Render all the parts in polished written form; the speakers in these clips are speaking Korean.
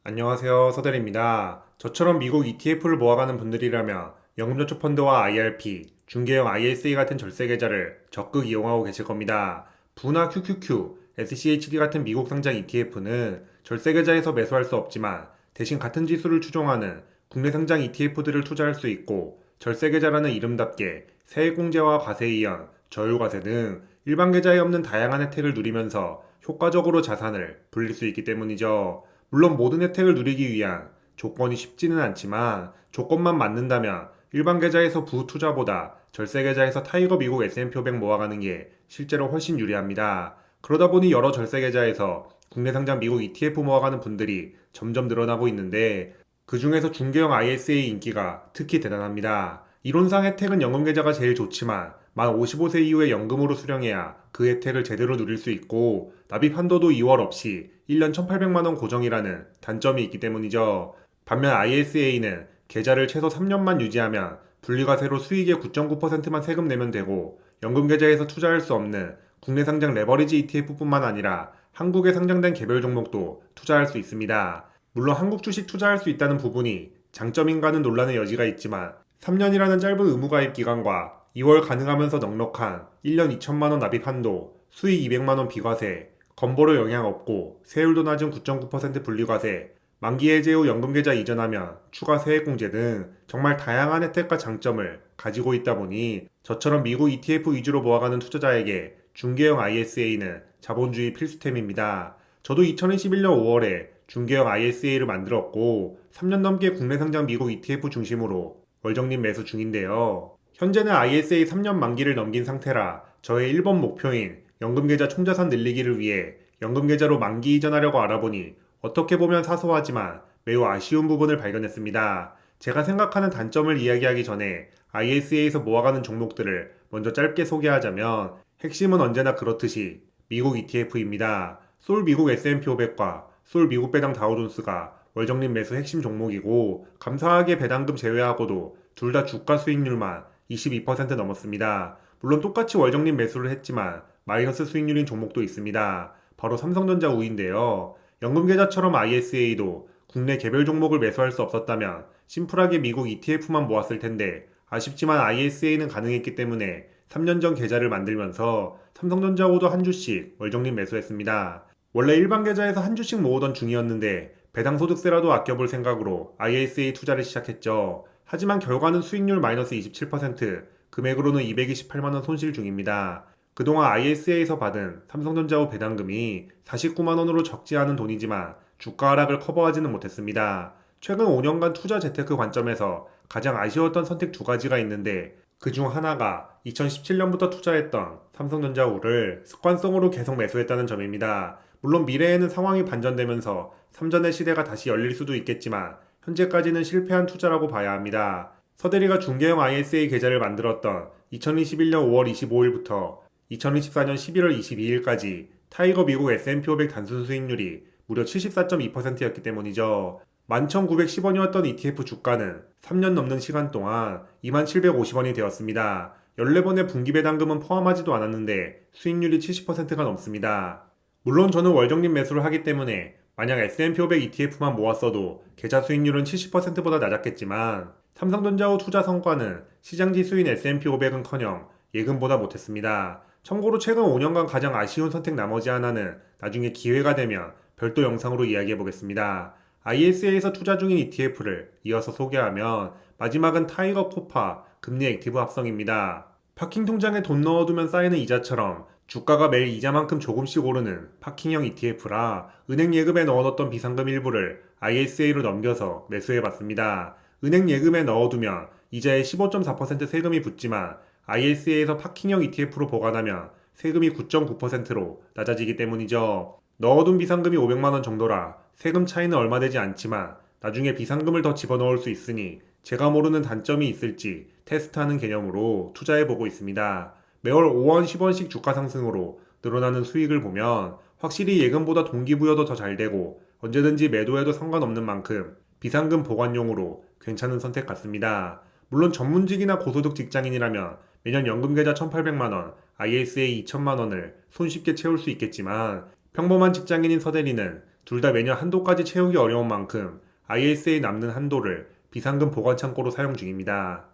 안녕하세요. 서대리입니다. 저처럼 미국 ETF를 모아가는 분들이라면 연금저축펀드와 IRP, 중개형 ISA 같은 절세계좌를 적극 이용하고 계실 겁니다. 부나 QQQ, SCHD 같은 미국 상장 ETF는 절세계좌에서 매수할 수 없지만 대신 같은 지수를 추종하는 국내 상장 ETF들을 투자할 수 있고, 절세계좌라는 이름답게 세액공제와 과세이연, 저율과세 등 일반 계좌에 없는 다양한 혜택을 누리면서 효과적으로 자산을 불릴 수 있기 때문이죠. 물론 모든 혜택을 누리기 위한 조건이 쉽지는 않지만, 조건만 맞는다면 일반 계좌에서 부투자보다 절세 계좌에서 타이거 미국 S&P 500 모아가는 게 실제로 훨씬 유리합니다. 그러다 보니 여러 절세 계좌에서 국내 상장 미국 ETF 모아가는 분들이 점점 늘어나고 있는데, 그 중에서 중개형 ISA 인기가 특히 대단합니다. 이론상 혜택은 연금 계좌가 제일 좋지만 만 55세 이후에 연금으로 수령해야 그 혜택을 제대로 누릴 수 있고, 납입 한도도 2월 없이 1년 1,800만원 고정이라는 단점이 있기 때문이죠. 반면 ISA는 계좌를 최소 3년만 유지하면 분리과세로 수익의 9.9%만 세금 내면 되고, 연금 계좌에서 투자할 수 없는 국내 상장 레버리지 ETF뿐만 아니라 한국에 상장된 개별 종목도 투자할 수 있습니다. 물론 한국 주식 투자할 수 있다는 부분이 장점인가는 논란의 여지가 있지만, 3년이라는 짧은 의무가입 기간과 2월 가능하면서 넉넉한 1년 2천만원 납입 한도, 수익 200만원 비과세, 건보료 영향 없고 세율도 낮은 9.9% 분리과세, 만기 해제 후 연금계좌 이전하면 추가 세액공제 등 정말 다양한 혜택과 장점을 가지고 있다 보니, 저처럼 미국 ETF 위주로 모아가는 투자자에게 중개형 ISA는 자본주의 필수템입니다. 저도 2021년 5월에 중개형 ISA를 만들었고, 3년 넘게 국내 상장 미국 ETF 중심으로 월정립 매수 중인데요. 현재는 ISA 3년 만기를 넘긴 상태라 저의 1번 목표인 연금계좌 총자산 늘리기를 위해 연금계좌로 만기 이전하려고 알아보니, 어떻게 보면 사소하지만 매우 아쉬운 부분을 발견했습니다. 제가 생각하는 단점을 이야기하기 전에 ISA에서 모아가는 종목들을 먼저 짧게 소개하자면, 핵심은 언제나 그렇듯이 미국 ETF입니다. 솔 미국 S&P 500과 솔 미국 배당 다우존스가 월정립 매수 핵심 종목이고, 감사하게 배당금 제외하고도 둘 다 주가 수익률만 22% 넘었습니다. 물론 똑같이 월정립 매수를 했지만 마이너스 수익률인 종목도 있습니다. 바로 삼성전자 우인데요. 연금계좌처럼 ISA도 국내 개별 종목을 매수할 수 없었다면 심플하게 미국 ETF만 모았을 텐데, 아쉽지만 ISA는 가능했기 때문에 3년 전 계좌를 만들면서 삼성전자호도 한 주씩 월정립 매수했습니다. 원래 일반 계좌에서 한 주씩 모으던 중이었는데 배당소득세라도 아껴볼 생각으로 ISA 투자를 시작했죠. 하지만 결과는 수익률 마이너스 27%, 금액으로는 228만원 손실 중입니다. 그동안 ISA에서 받은 삼성전자후 배당금이 49만원으로 적지 않은 돈이지만 주가 하락을 커버하지는 못했습니다. 최근 5년간 투자 재테크 관점에서 가장 아쉬웠던 선택 두 가지가 있는데, 그 중 하나가 2017년부터 투자했던 삼성전자후를 습관성으로 계속 매수했다는 점입니다. 물론 미래에는 상황이 반전되면서 삼전의 시대가 다시 열릴 수도 있겠지만 현재까지는 실패한 투자라고 봐야 합니다. 서대리가 중개형 ISA 계좌를 만들었던 2021년 5월 25일부터 2024년 11월 22일까지 타이거 미국 S&P 500 단순 수익률이 무려 74.2%였기 때문이죠. 11,910원이었던 ETF 주가는 3년 넘는 시간 동안 2750원이 되었습니다. 14번의 분기 배당금은 포함하지도 않았는데 수익률이 70%가 넘습니다. 물론 저는 월정립 매수를 하기 때문에 만약 S&P 500 ETF만 모았어도 계좌 수익률은 70%보다 낮았겠지만, 삼성전자후 투자 성과는 시장 지수인 S&P 500은커녕 예금보다 못했습니다. 참고로 최근 5년간 가장 아쉬운 선택 나머지 하나는 나중에 기회가 되면 별도 영상으로 이야기해 보겠습니다. ISA에서 투자 중인 ETF를 이어서 소개하면, 마지막은 타이거 코파 금리 액티브 합성입니다. 파킹 통장에 돈 넣어두면 쌓이는 이자처럼 주가가 매일 이자만큼 조금씩 오르는 파킹형 ETF라 은행 예금에 넣어뒀던 비상금 일부를 ISA로 넘겨서 매수해봤습니다. 은행 예금에 넣어두면 이자에 15.4% 세금이 붙지만 ISA에서 파킹형 ETF로 보관하면 세금이 9.9%로 낮아지기 때문이죠. 넣어둔 비상금이 500만원 정도라 세금 차이는 얼마 되지 않지만 나중에 비상금을 더 집어넣을 수 있으니 제가 모르는 단점이 있을지 테스트하는 개념으로 투자해보고 있습니다. 매월 5원, 10원씩 주가 상승으로 늘어나는 수익을 보면 확실히 예금보다 동기부여도 더 잘 되고 언제든지 매도해도 상관없는 만큼 비상금 보관용으로 괜찮은 선택 같습니다. 물론 전문직이나 고소득 직장인이라면 매년 연금계좌 1,800만원, ISA 2천만원을 손쉽게 채울 수 있겠지만, 평범한 직장인인 서대리는 둘 다 매년 한도까지 채우기 어려운 만큼 ISA 남는 한도를 비상금 보관 창고로 사용 중입니다.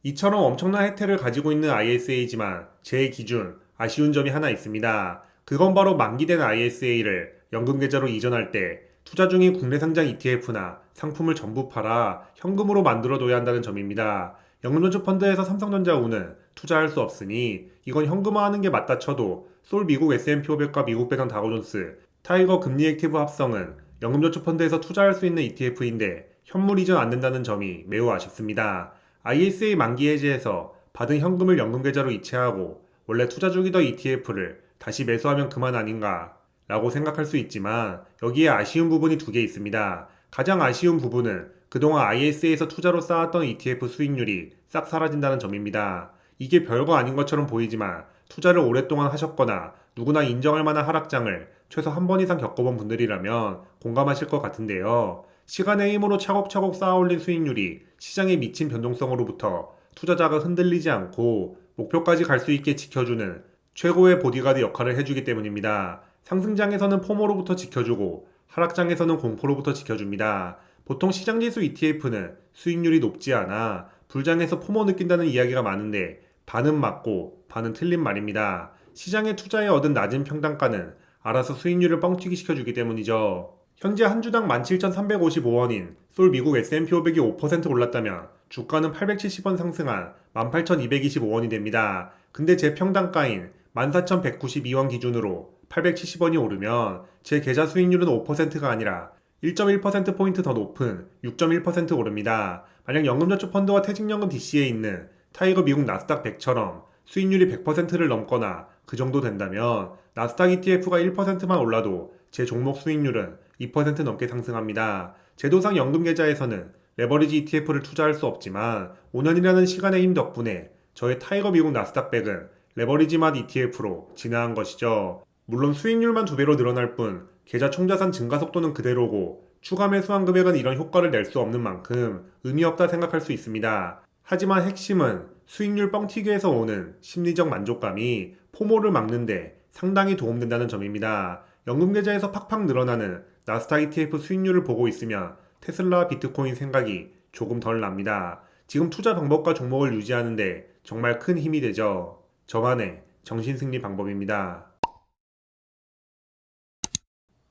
이처럼 엄청난 혜택을 가지고 있는 ISA지만 제 기준 아쉬운 점이 하나 있습니다. 그건 바로 만기된 ISA를 연금 계좌로 이전할 때 투자 중인 국내 상장 ETF나 상품을 전부 팔아 현금으로 만들어둬야 한다는 점입니다. 연금저축펀드에서 삼성전자 우는 투자할 수 없으니 이건 현금화하는 게 맞다 쳐도 솔 미국 S&P 500과 미국 배당 다우존스, 타이거 금리 액티브 합성은 연금저축펀드에서 투자할 수 있는 ETF인데 현물 이전 안 된다는 점이 매우 아쉽습니다. ISA 만기 해지에서 받은 현금을 연금계좌로 이체하고 원래 투자 중이던 ETF를 다시 매수하면 그만 아닌가 라고 생각할 수 있지만 여기에 아쉬운 부분이 두 개 있습니다. 가장 아쉬운 부분은 그동안 ISA에서 투자로 쌓았던 ETF 수익률이 싹 사라진다는 점입니다. 이게 별거 아닌 것처럼 보이지만 투자를 오랫동안 하셨거나 누구나 인정할 만한 하락장을 최소 한 번 이상 겪어본 분들이라면 공감하실 것 같은데요. 시간의 힘으로 차곡차곡 쌓아올린 수익률이 시장에 미친 변동성으로부터 투자자가 흔들리지 않고 목표까지 갈 수 있게 지켜주는 최고의 보디가드 역할을 해주기 때문입니다. 상승장에서는 포모로부터 지켜주고 하락장에서는 공포로부터 지켜줍니다. 보통 시장지수 ETF는 수익률이 높지 않아 불장에서 포모 느낀다는 이야기가 많은데 반은 맞고 반은 틀린 말입니다. 시장에 투자해 얻은 낮은 평단가는 알아서 수익률을 뻥튀기 시켜주기 때문이죠. 현재 한 주당 17,355원인 솔 미국 S&P 500이 5% 올랐다면 주가는 870원 상승한 18,225원이 됩니다. 근데 제 평단가인 14,192원 기준으로 870원이 오르면 제 계좌 수익률은 5%가 아니라 1.1%포인트 더 높은 6.1% 오릅니다. 만약 연금저축펀드와 퇴직연금 DC에 있는 타이거 미국 나스닥 100처럼 수익률이 100%를 넘거나 그 정도 된다면 나스닥 ETF가 1%만 올라도 제 종목 수익률은 2% 넘게 상승합니다. 제도상 연금계좌에서는 레버리지 ETF를 투자할 수 없지만 5년이라는 시간의 힘 덕분에 저의 타이거 미국 나스닥 100은 레버리지 맛 ETF로 진화한 것이죠. 물론 수익률만 2배로 늘어날 뿐 계좌 총자산 증가 속도는 그대로고 추가 매수한 금액은 이런 효과를 낼 수 없는 만큼 의미 없다 생각할 수 있습니다. 하지만 핵심은 수익률 뻥튀기에서 오는 심리적 만족감이 포모를 막는데 상당히 도움된다는 점입니다. 연금계좌에서 팍팍 늘어나는 나스닥 ETF 수익률을 보고 있으면 테슬라, 비트코인 생각이 조금 덜 납니다. 지금 투자 방법과 종목을 유지하는데 정말 큰 힘이 되죠. 저만의 정신승리 방법입니다.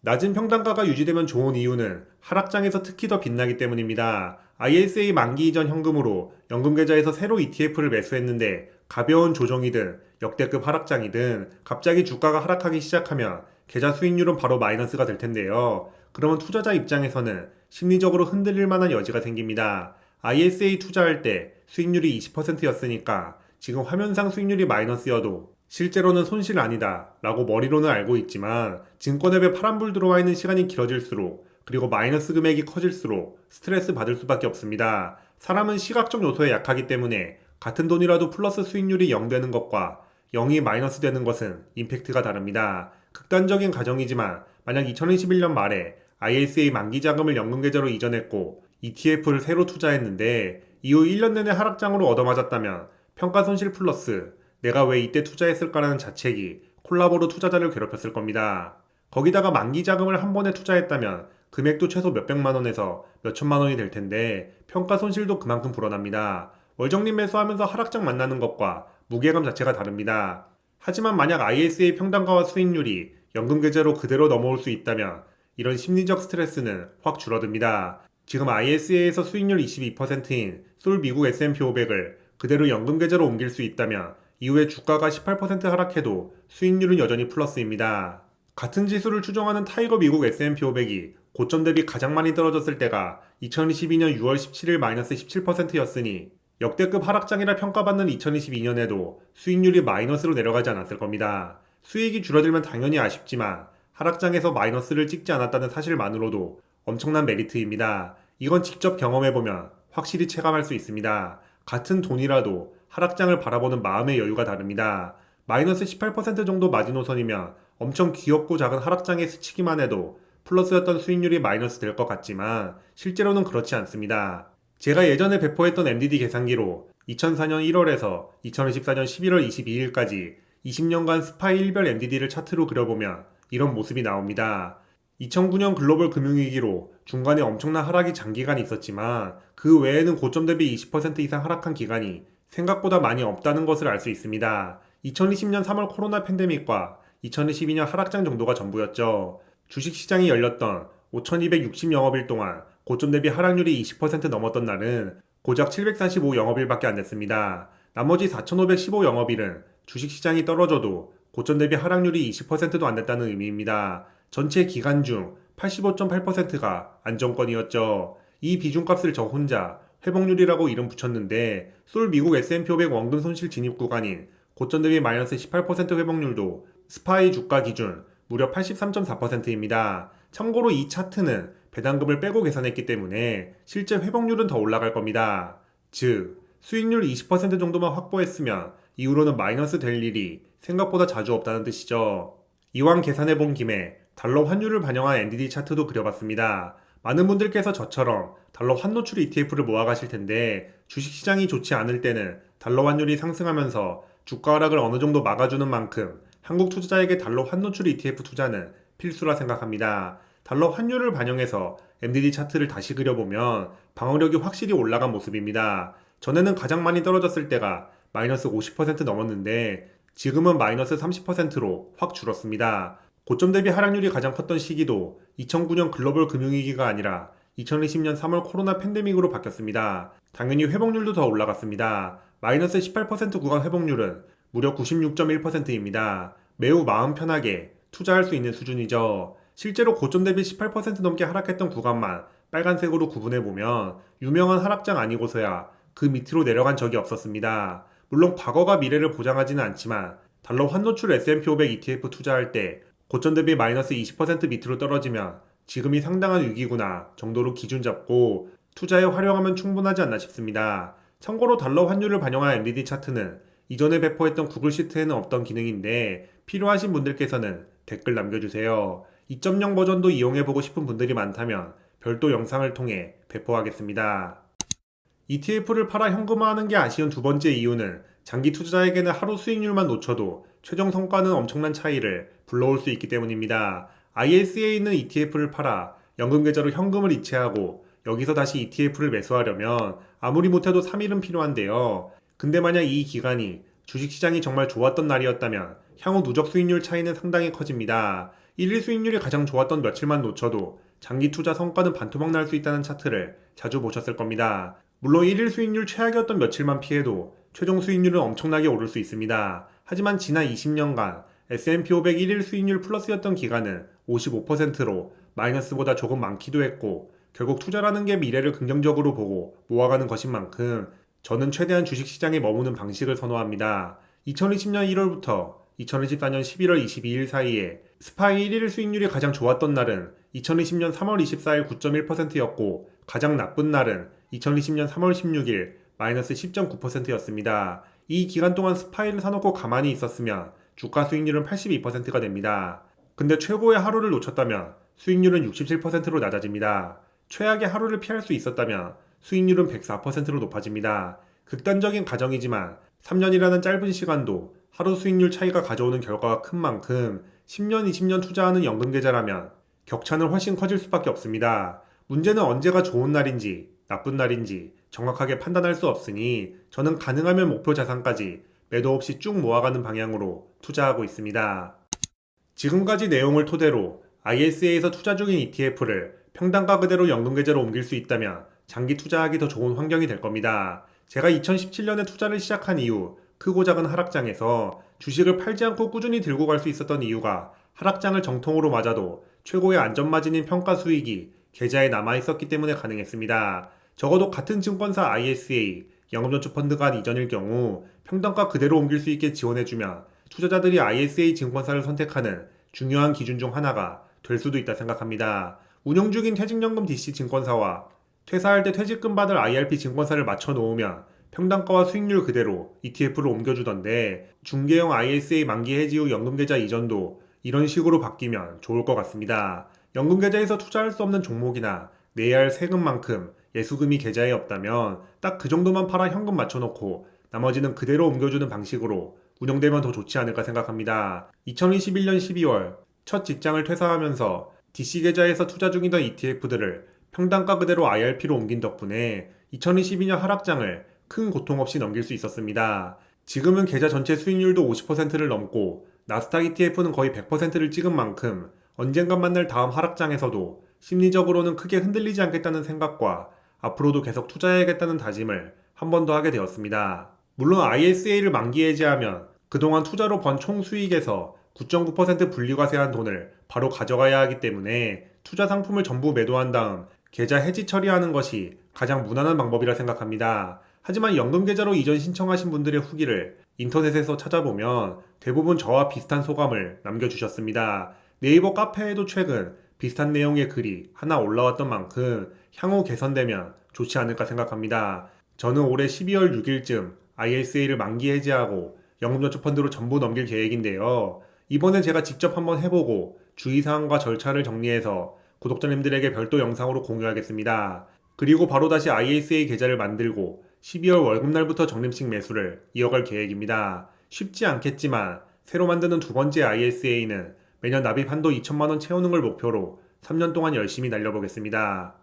낮은 평단가가 유지되면 좋은 이유는 하락장에서 특히 더 빛나기 때문입니다. ISA 만기 이전 현금으로 연금계좌에서 새로 ETF를 매수했는데 가벼운 조정이든 역대급 하락장이든 갑자기 주가가 하락하기 시작하면 계좌 수익률은 바로 마이너스가 될 텐데요. 그러면 투자자 입장에서는 심리적으로 흔들릴 만한 여지가 생깁니다. ISA 투자할 때 수익률이 20%였으니까 지금 화면상 수익률이 마이너스여도 실제로는 손실 아니다 라고 머리로는 알고 있지만 증권앱에 파란불 들어와 있는 시간이 길어질수록 그리고 마이너스 금액이 커질수록 스트레스 받을 수밖에 없습니다. 사람은 시각적 요소에 약하기 때문에 같은 돈이라도 플러스 수익률이 0 되는 것과 0이 마이너스 되는 것은 임팩트가 다릅니다. 극단적인 가정이지만 만약 2021년 말에 ISA 만기 자금을 연금계좌로 이전했고 ETF를 새로 투자했는데 이후 1년 내내 하락장으로 얻어맞았다면 평가손실 플러스 내가 왜 이때 투자했을까라는 자책이 콜라보로 투자자를 괴롭혔을 겁니다. 거기다가 만기 자금을 한 번에 투자했다면 금액도 최소 몇백만 원에서 몇천만 원이 될 텐데 평가 손실도 그만큼 불어납니다. 월정리 매수하면서 하락장 만나는 것과 무게감 자체가 다릅니다. 하지만 만약 ISA 평단가와 수익률이 연금계좌로 그대로 넘어올 수 있다면 이런 심리적 스트레스는 확 줄어듭니다. 지금 ISA에서 수익률 22%인 솔 미국 S&P 500을 그대로 연금계좌로 옮길 수 있다면 이후에 주가가 18% 하락해도 수익률은 여전히 플러스입니다. 같은 지수를 추종하는 타이거 미국 S&P 500이 고점 대비 가장 많이 떨어졌을 때가 2022년 6월 17일 마이너스 17%였으니 역대급 하락장이라 평가받는 2022년에도 수익률이 마이너스로 내려가지 않았을 겁니다. 수익이 줄어들면 당연히 아쉽지만 하락장에서 마이너스를 찍지 않았다는 사실만으로도 엄청난 메리트입니다. 이건 직접 경험해보면 확실히 체감할 수 있습니다. 같은 돈이라도 하락장을 바라보는 마음의 여유가 다릅니다. 마이너스 18% 정도 마지노선이면 엄청 귀엽고 작은 하락장에 스치기만 해도 플러스였던 수익률이 마이너스 될 것 같지만 실제로는 그렇지 않습니다. 제가 예전에 배포했던 MDD 계산기로 2004년 1월에서 2024년 11월 22일까지 20년간 스파이 일별 MDD를 차트로 그려보면 이런 모습이 나옵니다. 2009년 글로벌 금융위기로 중간에 엄청난 하락이 장기간 있었지만 그 외에는 고점 대비 20% 이상 하락한 기간이 생각보다 많이 없다는 것을 알 수 있습니다. 2020년 3월 코로나 팬데믹과 2022년 하락장 정도가 전부였죠. 주식시장이 열렸던 5260 영업일 동안 고점 대비 하락률이 20% 넘었던 날은 고작 745 영업일밖에 안 됐습니다. 나머지 4515 영업일은 주식시장이 떨어져도 고점 대비 하락률이 20%도 안 됐다는 의미입니다. 전체 기간 중 85.8%가 안정권이었죠. 이 비중값을 저 혼자 회복률이라고 이름 붙였는데 솔 미국 S&P 500 원금 손실 진입 구간인 고점 대비 마이너스 18% 회복률도 스파이 주가 기준 무려 83.4%입니다. 참고로 이 차트는 배당금을 빼고 계산했기 때문에 실제 회복률은 더 올라갈 겁니다. 즉, 수익률 20% 정도만 확보했으면 이후로는 마이너스 될 일이 생각보다 자주 없다는 뜻이죠. 이왕 계산해본 김에 달러 환율을 반영한 NDD 차트도 그려봤습니다. 많은 분들께서 저처럼 달러 환노출 ETF를 모아가실 텐데 주식시장이 좋지 않을 때는 달러 환율이 상승하면서 주가 하락을 어느 정도 막아주는 만큼 한국 투자자에게 달러 환노출 ETF 투자는 필수라 생각합니다. 달러 환율을 반영해서 MDD 차트를 다시 그려보면 방어력이 확실히 올라간 모습입니다. 전에는 가장 많이 떨어졌을 때가 마이너스 50% 넘었는데 지금은 마이너스 30%로 확 줄었습니다. 고점 대비 하락률이 가장 컸던 시기도 2009년 글로벌 금융위기가 아니라 2020년 3월 코로나 팬데믹으로 바뀌었습니다. 당연히 회복률도 더 올라갔습니다. 마이너스 18% 구간 회복률은 무려 96.1%입니다. 매우 마음 편하게 투자할 수 있는 수준이죠. 실제로 고점 대비 18% 넘게 하락했던 구간만 빨간색으로 구분해보면 유명한 하락장 아니고서야 그 밑으로 내려간 적이 없었습니다. 물론 과거가 미래를 보장하지는 않지만 달러 환노출 S&P 500 ETF 투자할 때 고점 대비 마이너스 20% 밑으로 떨어지면 지금이 상당한 위기구나 정도로 기준 잡고 투자에 활용하면 충분하지 않나 싶습니다. 참고로 달러 환율을 반영한 MDD 차트는 이전에 배포했던 구글 시트에는 없던 기능인데 필요하신 분들께서는 댓글 남겨주세요. 2.0 버전도 이용해보고 싶은 분들이 많다면 별도 영상을 통해 배포하겠습니다. ETF를 팔아 현금화하는 게 아쉬운 두 번째 이유는 장기 투자자에게는 하루 수익률만 놓쳐도 최종 성과는 엄청난 차이를 불러올 수 있기 때문입니다. ISA에 있는 ETF를 팔아 연금 계좌로 현금을 이체하고 여기서 다시 ETF를 매수하려면 아무리 못해도 3일은 필요한데요. 근데 만약 이 기간이 주식시장이 정말 좋았던 날이었다면 향후 누적 수익률 차이는 상당히 커집니다. 1일 수익률이 가장 좋았던 며칠만 놓쳐도 장기 투자 성과는 반토막 날 수 있다는 차트를 자주 보셨을 겁니다. 물론 1일 수익률 최악이었던 며칠만 피해도 최종 수익률은 엄청나게 오를 수 있습니다. 하지만 지난 20년간 S&P 500 1일 수익률 플러스였던 기간은 55%로 마이너스보다 조금 많기도 했고 결국 투자라는 게 미래를 긍정적으로 보고 모아가는 것인 만큼 저는 최대한 주식시장에 머무는 방식을 선호합니다. 2020년 1월부터 2024년 11월 22일 사이에 스파이 1일 수익률이 가장 좋았던 날은 2020년 3월 24일 9.1%였고 가장 나쁜 날은 2020년 3월 16일 마이너스 10.9%였습니다. 이 기간 동안 스파이를 사놓고 가만히 있었으면 주가 수익률은 82%가 됩니다. 근데 최고의 하루를 놓쳤다면 수익률은 67%로 낮아집니다. 최악의 하루를 피할 수 있었다면 수익률은 104%로 높아집니다. 극단적인 가정이지만 3년이라는 짧은 시간도 하루 수익률 차이가 가져오는 결과가 큰 만큼 10년, 20년 투자하는 연금계좌라면 격차는 훨씬 커질 수밖에 없습니다. 문제는 언제가 좋은 날인지 나쁜 날인지 정확하게 판단할 수 없으니 저는 가능하면 목표 자산까지 매도 없이 쭉 모아가는 방향으로 투자하고 있습니다. 지금까지 내용을 토대로 ISA에서 투자 중인 ETF를 평단가 그대로 연금계좌로 옮길 수 있다면 장기 투자하기 더 좋은 환경이 될 겁니다. 제가 2017년에 투자를 시작한 이후 크고 작은 하락장에서 주식을 팔지 않고 꾸준히 들고 갈 수 있었던 이유가 하락장을 정통으로 맞아도 최고의 안전마진인 평가 수익이 계좌에 남아있었기 때문에 가능했습니다. 적어도 같은 증권사 ISA, 연금저축펀드가 이전일 경우 평단가 그대로 옮길 수 있게 지원해주면 투자자들이 ISA 증권사를 선택하는 중요한 기준 중 하나가 될 수도 있다 생각합니다. 운용 중인 퇴직연금 DC 증권사와 퇴사할 때 퇴직금 받을 IRP 증권사를 맞춰 놓으면 평단가와 수익률 그대로 ETF를 옮겨주던데 중개형 ISA 만기 해지 후 연금계좌 이전도 이런 식으로 바뀌면 좋을 것 같습니다. 연금계좌에서 투자할 수 없는 종목이나 내야 할 세금만큼 예수금이 계좌에 없다면 딱 그 정도만 팔아 현금 맞춰놓고 나머지는 그대로 옮겨주는 방식으로 운영되면 더 좋지 않을까 생각합니다. 2021년 12월 첫 직장을 퇴사하면서 DC 계좌에서 투자 중이던 ETF들을 평단가 그대로 IRP로 옮긴 덕분에 2022년 하락장을 큰 고통 없이 넘길 수 있었습니다. 지금은 계좌 전체 수익률도 50%를 넘고 나스닥 ETF는 거의 100%를 찍은 만큼 언젠간 만날 다음 하락장에서도 심리적으로는 크게 흔들리지 않겠다는 생각과 앞으로도 계속 투자해야겠다는 다짐을 한 번 더 하게 되었습니다. 물론 ISA를 만기 해지하면 그동안 투자로 번 총 수익에서 9.9% 분리과세한 돈을 바로 가져가야 하기 때문에 투자 상품을 전부 매도한 다음 계좌 해지 처리하는 것이 가장 무난한 방법이라 생각합니다. 하지만 연금계좌로 이전 신청하신 분들의 후기를 인터넷에서 찾아보면 대부분 저와 비슷한 소감을 남겨주셨습니다. 네이버 카페에도 최근 비슷한 내용의 글이 하나 올라왔던 만큼 향후 개선되면 좋지 않을까 생각합니다. 저는 올해 12월 6일쯤 ISA를 만기 해지하고 연금저축펀드로 전부 넘길 계획인데요. 이번에 제가 직접 한번 해보고 주의사항과 절차를 정리해서 구독자님들에게 별도 영상으로 공유하겠습니다. 그리고 바로 다시 ISA 계좌를 만들고 12월 월급날부터 적립식 매수를 이어갈 계획입니다. 쉽지 않겠지만 새로 만드는 두 번째 ISA는 매년 납입 한도 2천만원 채우는 걸 목표로 3년 동안 열심히 달려보겠습니다.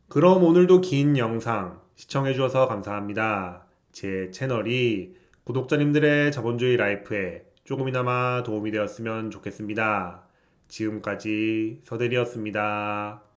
그럼 오늘도 긴 영상 시청해주셔서 감사합니다. 제 채널이 구독자님들의 자본주의 라이프에 조금이나마 도움이 되었으면 좋겠습니다. 지금까지 서대리였습니다.